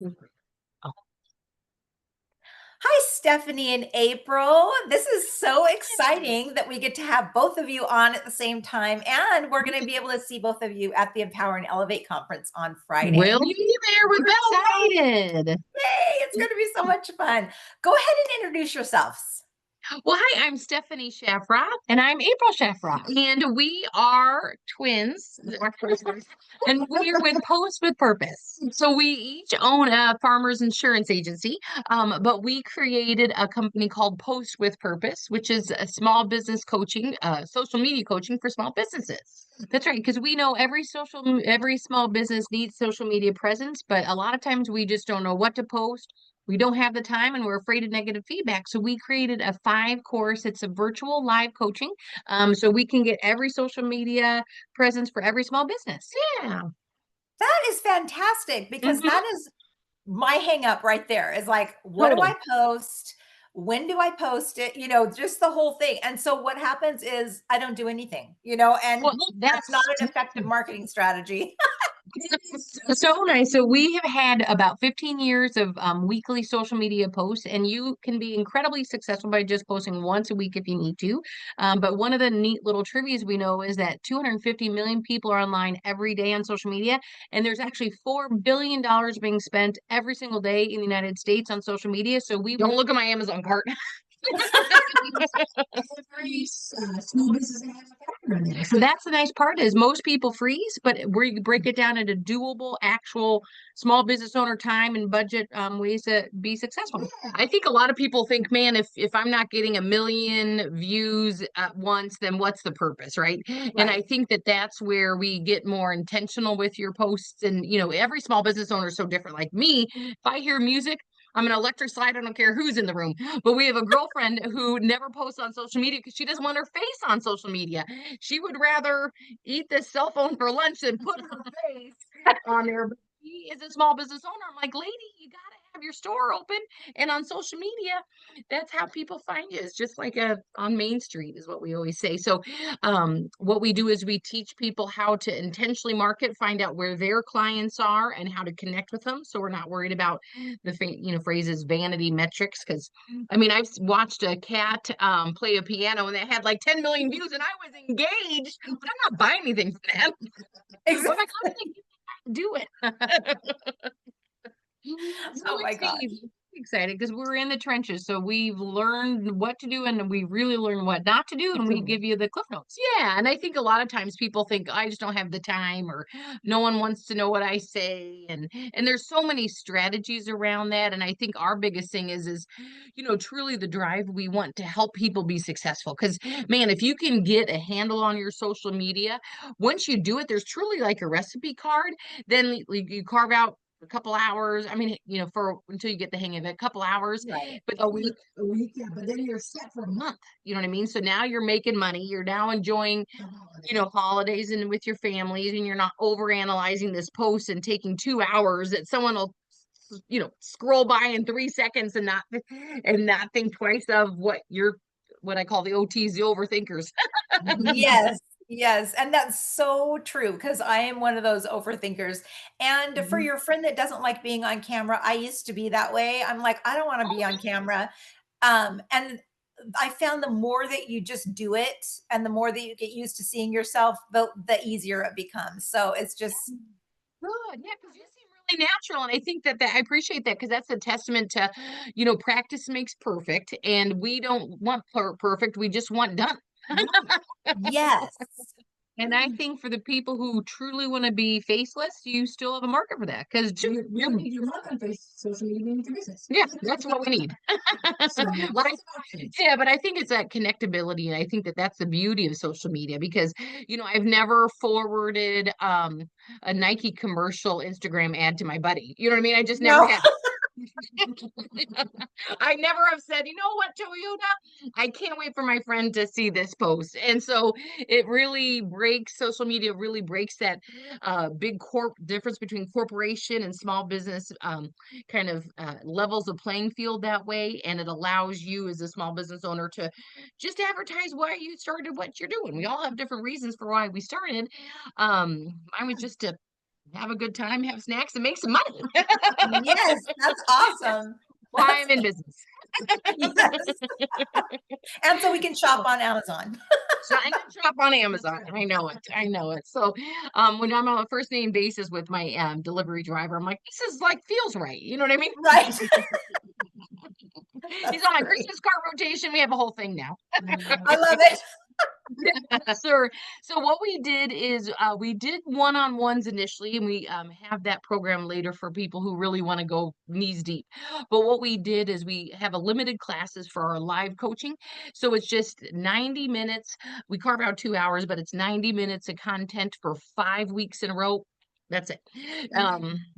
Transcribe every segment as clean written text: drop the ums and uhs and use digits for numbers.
Oh, Hi, Stephanie and April. This is so exciting that we get to have both of you on at the same time, and we're going to be able to see both of you at the Empower and Elevate conference on Friday. will you be there? We're excited. Yay, it's going to be so much fun. Go ahead and introduce yourselves. Well, hi, I'm Stephanie Schaffroth. And I'm April Schaffroth. And we are twins. And we're with Post with Purpose. So we each own a farmers insurance agency, but we created a company called Post with Purpose, which is a small business coaching, social media coaching for small businesses. That's right, because we know every small business needs social media presence, but a lot of times we just don't know what to post. We don't have the time and we're afraid of negative feedback. So we created a 5 course. It's a virtual live coaching. So we can get every social media presence for every small business. Yeah. That is fantastic because Hmm. that is my hang up right there is like, what do I Totally. post? When do I post it? Just the whole thing. And so what happens is I don't do anything, and Well, that's not that's an effective marketing strategy. so nice. So we have had about 15 years of weekly social media posts, and you can be incredibly successful by just posting once a week if you need to. But one of the neat little trivias we know is that 250 million people are online every day on social media, and there's actually $4 billion being spent every single day in the United States on social media. So we don't look at my Amazon cart. Every small business has a factor in there. So that's the nice part is most people freeze, but we break it down into doable, actual small business owner time and budget ways to be successful. I think a lot of people think, man, if I'm not getting 1 million views at once, then what's the purpose, right? And I Right. think that that's where we get more intentional with your posts. And every small business owner is so different. Like me, if I hear music, I'm an electric slide. I don't care who's in the room. But we have a girlfriend who never posts on social media because she doesn't want her face on social media. She would rather eat this cell phone for lunch than put her face on there. But she is a small business owner. I'm like, lady, you got to have your store open. And on social media, that's how people find you. It's just like on Main Street, is what we always say. So, what we do is we teach people how to intentionally market, find out where their clients are, and how to connect with them. So we're not worried about the phrases vanity metrics because I mean I've watched a cat play a piano and they had like 10 million views and I was engaged, but I'm not buying anything from them. But my Exactly. company do it. So Oh my it's gosh. excited because we're in the trenches. So we've learned what to do and we really learn what not to do. And we give you the cliff notes. Yeah. And I think a lot of times people think I just don't have the time or no one wants to know what I say. And there's so many strategies around that. And I think our biggest thing is truly the drive. We want to help people be successful. Because man, if you can get a handle on your social media, once you do it, there's truly like a recipe card. Then you carve out a couple hours. I mean, for until you get the hang of it, a couple hours, Right. but a week, yeah. But then you're set for a month. You know what I mean? So now you're making money. You're now enjoying, holidays and with your families, and you're not over analyzing this post and taking 2 hours that someone will scroll by in 3 seconds and not think twice of what I call the OTs, the overthinkers. Yes, yes, and that's so true because I am one of those overthinkers, and for Mhm. your friend that doesn't like being on camera, I used to be that way. I'm like, "I don't wanna be on camera." And I found the more that you just do it and the more that you get used to seeing yourself, the easier it becomes. So it's just Good, yeah, because you seem really natural, and I think that I appreciate that because that's a testament to, practice makes perfect, and we don't want perfect, we just want done. yes. And I think for the people who truly want to be faceless, you still have a market for that because you don't need your market on face social media to your business. Yeah, that's what we need. So, but yeah, but I think it's that connectability, and I think that that's the beauty of social media because I've never forwarded a Nike commercial Instagram ad to my buddy. You know what I mean? I just never No. had. I never have said, you know what, Toyota, I can't wait for my friend to see this post. And so it really breaks social media, really breaks that big corp difference between corporation and small business kind of levels of playing field that way. And it allows you as a small business owner to just advertise why you started what you're doing. We all have different reasons for why we started. Mine was just to have a good time, have snacks, and make some money. Yes, that's That's awesome. why That's I'm in business. yes, and so we can shop So on Amazon. so I can shop on Amazon. I know it. I know it. So, when I'm on a first name basis with my delivery driver, I'm like, this is like feels right. You know what I mean? Right. He's That's on my great. Christmas card rotation. We have a whole thing now. I love it. Sir. So what we did is we did one-on-ones initially, and we have that program later for people who really want to go knees deep. But what we did is we have a limited classes for our live coaching. So it's just 90 minutes. We carve out 2 hours, but it's 90 minutes of content for 5 weeks in a row. That's it.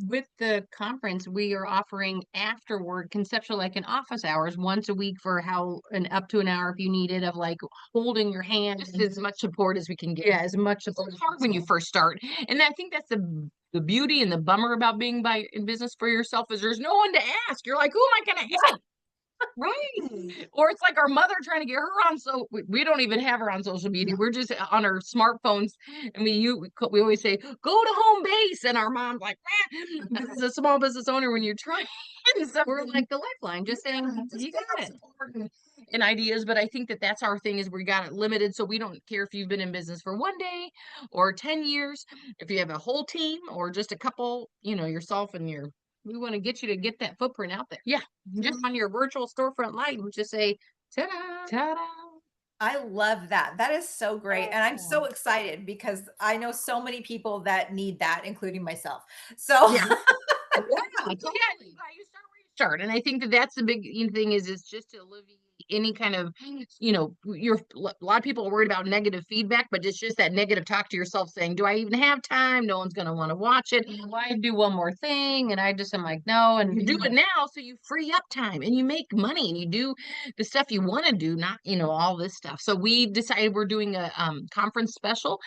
With the conference, we are offering afterward conceptual like in office hours once a week for how and up to an hour if you need it of like holding your hand Just and as much support as we can get. yeah, as much It's support as hard when you possible. first start. And I think that's the beauty and the bummer about being by in business for yourself is there's no one to ask. You're like, who am I gonna ask? Right. Or it's like our mother trying to get her on, so we don't even have her on social media. We're just on our smartphones, and we always say, "Go to home base," and our mom's like, "As a small business owner, when you're trying We're something, like the lifeline, just saying just you get got that it. support and ideas." But I think that that's our thing is we got it limited, so we don't care if you've been in business for 1 day or 10 years, if you have a whole team or just a couple, yourself and your. We want to get you to get that footprint out there. Yeah, Just on your virtual storefront light and just say, ta-da. ta-da. I love that. That is so great, and I'm Yeah. so excited because I know so many people that need that, including myself. So Yeah. Yeah, totally. Yeah, you start where you start, and I think that that's the big thing is just to alleviate any kind of, a lot of people are worried about negative feedback, but it's just that negative talk to yourself saying, "Do I even have time? No one's going to want to watch it." Why do one more thing? And I just am like, no. And You do it now, so you free up time and you make money and you do the stuff you want to do, not all this stuff. So we decided we're doing a conference special.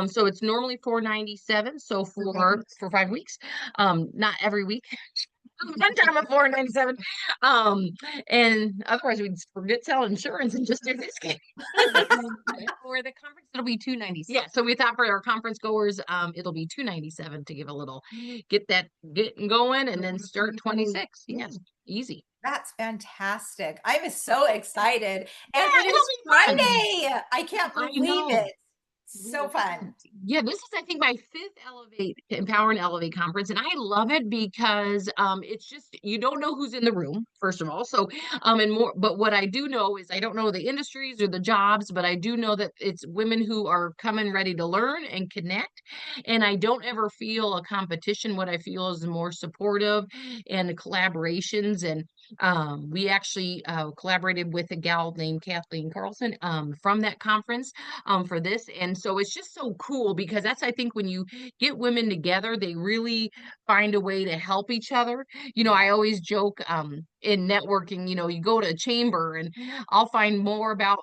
So it's normally 497. So for 5 weeks, not every week. One time at 497. Um, and otherwise we'd forget sell insurance and just do this game. for the conference, it'll be 297. Yeah, so we thought for our conference goers, it'll be 297 to give a little get that getting going and then start 26. Yes, easy. that's fantastic. I'm so excited, and Yeah, it it'll is be fun. Friday. I can't I believe know. it. So fun. Yeah, this is I think my fifth Empower and Elevate conference, and I love it because it's just you don't know who's in the room, first of all. So and more but what I do know is I don't know the industries or the jobs, but I do know that it's women who are coming ready to learn and connect. And I don't ever feel a competition. What I feel is more supportive and collaborations. And we actually collaborated with a gal named Kathleen Carlson from that conference for this. And so it's just so cool because that's, I think, when you get women together, they really find a way to help each other. Yeah. I always joke in networking, you go to a chamber and I'll find more about,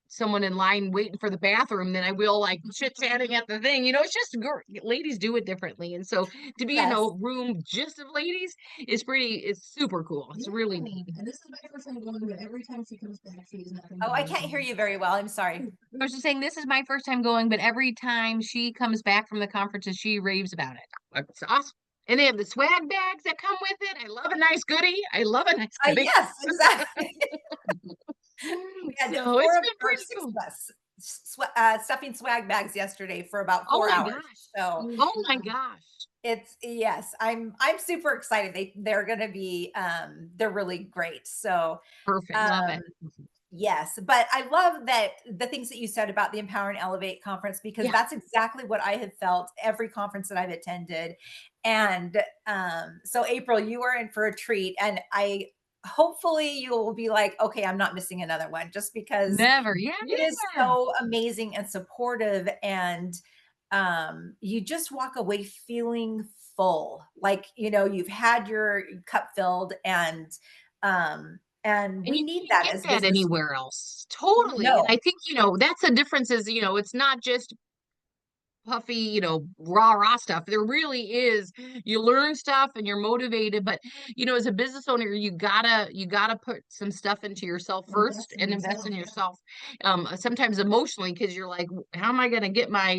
someone in line waiting for the bathroom than I will like chit chatting at the thing. It's just ladies do it differently. And so to be in a Yes. room just of ladies it's super cool. It's really Yeah. neat. And this is my first time going, but every time she comes back, she's nothing Oh, but I can't hear amazing. you very well. I'm sorry. I was just saying this is my first time going, but every time she comes back from the conferences, she raves about it. It's awesome. And they have the swag bags that come with it. I love a nice goodie. I love a nice goodie. Yes, exactly. We had So 4 it's of been or pretty 6 cool. of us stuffing swag bags yesterday for about Oh 4 my hours. gosh. So, Oh my gosh. it's yes, I'm super excited. They're gonna be, they're really great. So, Perfect. Love um it. yes, but I love that the things that you said about the Empower and Elevate conference because Yeah. that's exactly what I have felt every conference that I've attended. And so April, you are in for a treat, and I hopefully you will be like, okay, I'm not missing another one, just because Never. Yeah. it is so amazing and supportive, and you just walk away feeling full, like you've had your cup filled, and And we you need can't that get as that business. anywhere else. Totally. And No. I think, that's the difference is, it's not just puffy, rah stuff. There really is. You learn stuff and you're motivated, but as a business owner, you gotta put some stuff into yourself first and invest in yourself. Sometimes emotionally, because you're like, how am I gonna get my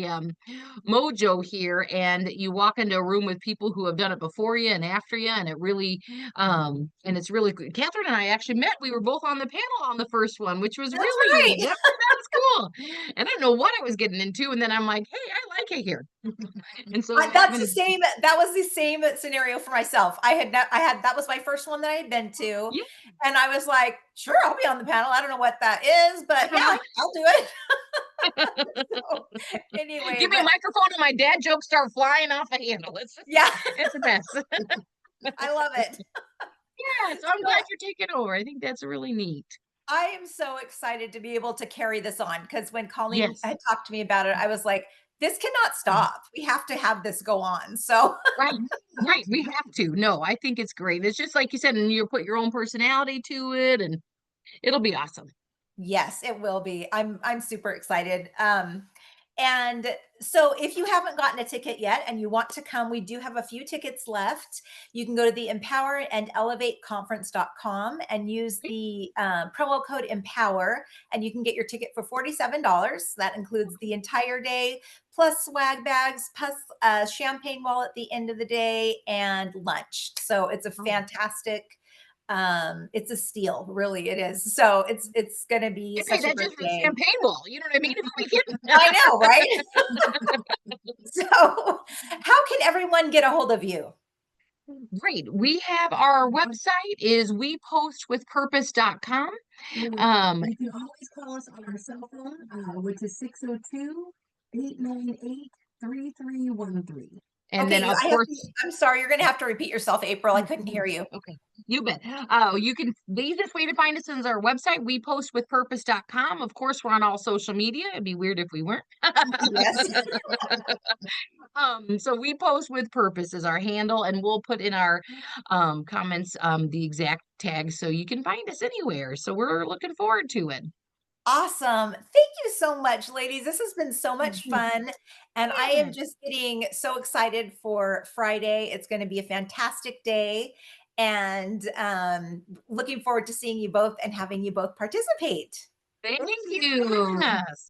mojo here? And you walk into a room with people who have done it before you and after you, and and it's really good. Catherine and I actually met. We were both on the panel on the first one, which was That's really right. neat. That was cool. And I didn't know what I was getting into. And then I'm like, hey, I like it here. And so That's the same. That was the same scenario for myself. I had that was my first one that I had been to, yeah. and I was like, "Sure, I'll be on the panel." I don't know what that is, but yeah, I'll do it. So, anyway, Give me a but microphone and my dad jokes start flying off the handle. yeah, It's a mess. I love it. Yeah, so I'm glad you're taking over. I think that's really neat. I am so excited to be able to carry this on because when Colleen Yes. had talked to me about it, I was like, "This cannot stop. We have to have this go on." So Right. Right. We have to. No, I think it's great. It's just like you said, and you put your own personality to it, and it'll be awesome. yes, it will be. I'm super excited. And so if you haven't gotten a ticket yet and you want to come, we do have a few tickets left. You can go to the empower and elevate conference.com and use the promo code empower, and you can get your ticket for $47. That includes the entire day, plus swag bags, plus a champagne wall at the end of the day, and lunch. So it's a Oh. fantastic, it's a steal, really it is. So it's going to be Okay, such a that great just for day. champagne wall. You know what I mean? I know, right? So how can everyone get a hold of you? Great. We have our website is wepostwithpurpose.com. You can always call us on our cell phone, which is 602-898-3313. And Okay, then of I have to, course, I'm sorry, you're going to have to repeat yourself, April. I couldn't hear you. okay, you bet. The easiest way to find us is our website, wepostwithpurpose.com. Of course, we're on all social media. It'd be weird if we weren't. Yes. So we post with purpose is our handle, and we'll put in our comments the exact tag so you can find us anywhere. So we're looking forward to it. Awesome. Thank you so much, ladies. This has been so much fun. And I Yeah. am just getting so excited for Friday. It's going to be a fantastic day. And looking forward to seeing you both and having you both participate. Thank you. Yes.